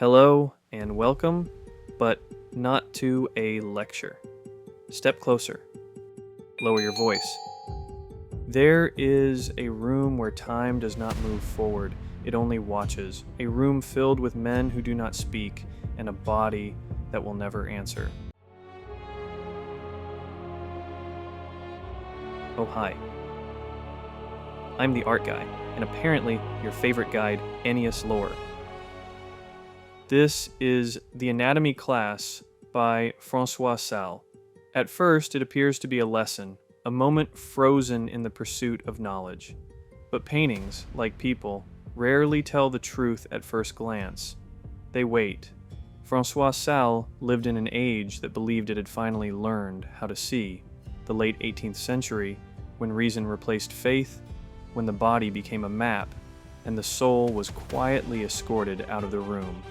Hello and welcome, but not to a lecture. Step closer. Lower your voice. There is a room where time does not move forward, it only watches. A room filled with men who do not speak, and a body that will never answer. Oh, hi. I'm the art guy, and apparently your favorite guide, Ennius Lore. This is The Anatomy Class by François Sale. At first, it appears to be a lesson, a moment frozen in the pursuit of knowledge. But paintings, like people, rarely tell the truth at first glance. They wait. François Sale lived in an age that believed it had finally learned how to see, the late 18th century, when reason replaced faith, when the body became a map, and the soul was quietly escorted out of the room.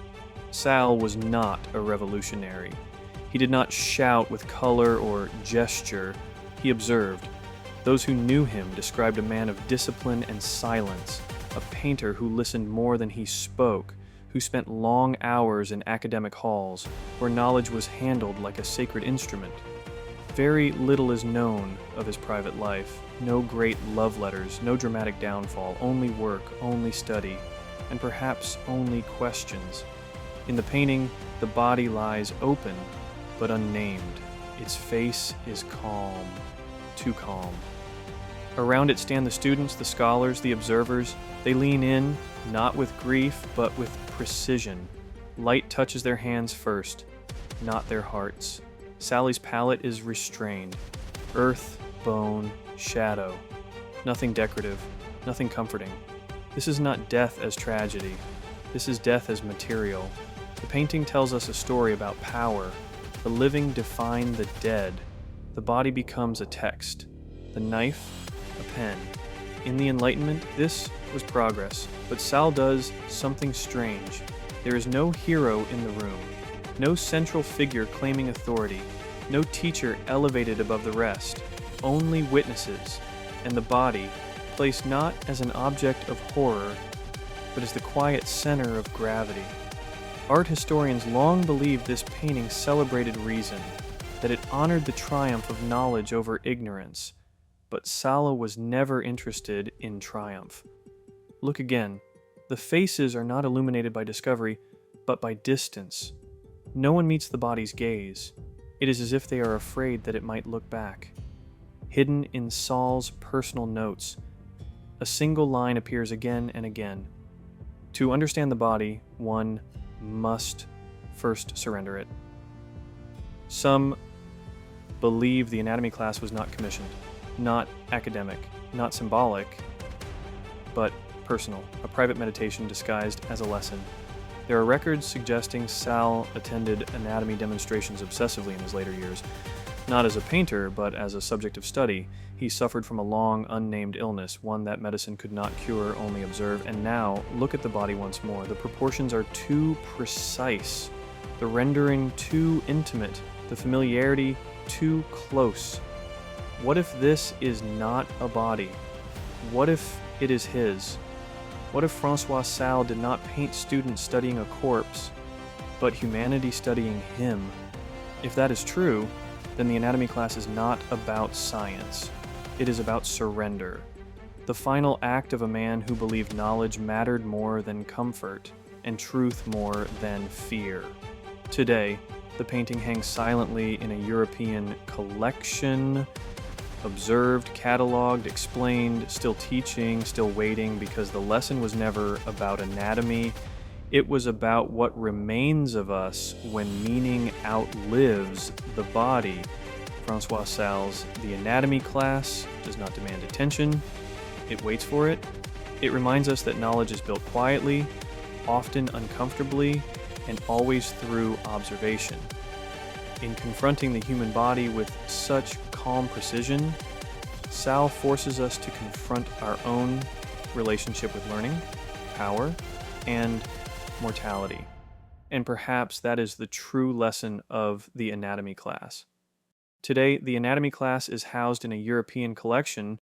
Sale was not a revolutionary. He did not shout with color or gesture. He observed. Those who knew him described a man of discipline and silence, a painter who listened more than he spoke, who spent long hours in academic halls, where knowledge was handled like a sacred instrument. Very little is known of his private life. No great love letters, no dramatic downfall, only work, only study, and perhaps only questions. In the painting, the body lies open, but unnamed. Its face is calm, too calm. Around it stand the students, the scholars, the observers. They lean in, not with grief, but with precision. Light touches their hands first, not their hearts. Sally's palette is restrained. Earth, bone, shadow. Nothing decorative, nothing comforting. This is not death as tragedy. This is death as material. The painting tells us a story about power. The living define the dead. The body becomes a text. The knife, a pen. In the Enlightenment, this was progress, but Sale does something strange. There is no hero in the room, no central figure claiming authority, no teacher elevated above the rest, only witnesses, and the body, placed not as an object of horror, but as the quiet center of gravity. Art historians long believed this painting celebrated reason, that it honored the triumph of knowledge over ignorance, but Sale was never interested in triumph. Look again. The faces are not illuminated by discovery, but by distance. No one meets the body's gaze. It is as if they are afraid that it might look back. Hidden in Sale's personal notes, a single line appears again and again. To understand the body, one must first surrender it. Some believe the anatomy class was not commissioned, not academic, not symbolic, but personal, a private meditation disguised as a lesson. There are records suggesting Sale attended anatomy demonstrations obsessively in his later years. Not as a painter, but as a subject of study. He suffered from a long, unnamed illness, one that medicine could not cure, only observe. And now, look at the body once more. The proportions are too precise, the rendering too intimate, the familiarity too close. What if this is not a body? What if it is his? What if François Sale did not paint students studying a corpse, but humanity studying him? If that is true, then the anatomy class is not about science. It is about surrender. The final act of a man who believed knowledge mattered more than comfort, and truth more than fear. Today, the painting hangs silently in a European collection, observed, cataloged, explained, still teaching, still waiting, because the lesson was never about anatomy. It was about what remains of us when meaning outlives the body. François Sale's The Anatomy Class does not demand attention. It waits for it. It reminds us that knowledge is built quietly, often uncomfortably, and always through observation. In confronting the human body with such calm precision, Sale forces us to confront our own relationship with learning, power, and mortality. And perhaps that is the true lesson of the anatomy class. Today, the anatomy class is housed in a European collection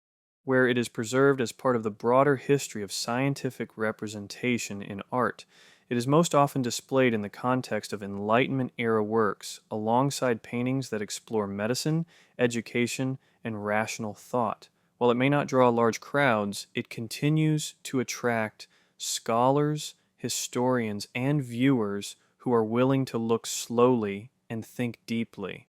where it is preserved as part of the broader history of scientific representation in art. It is most often displayed in the context of Enlightenment-era works, alongside paintings that explore medicine, education, and rational thought. While it may not draw large crowds, it continues to attract scholars, historians, and viewers who are willing to look slowly and think deeply.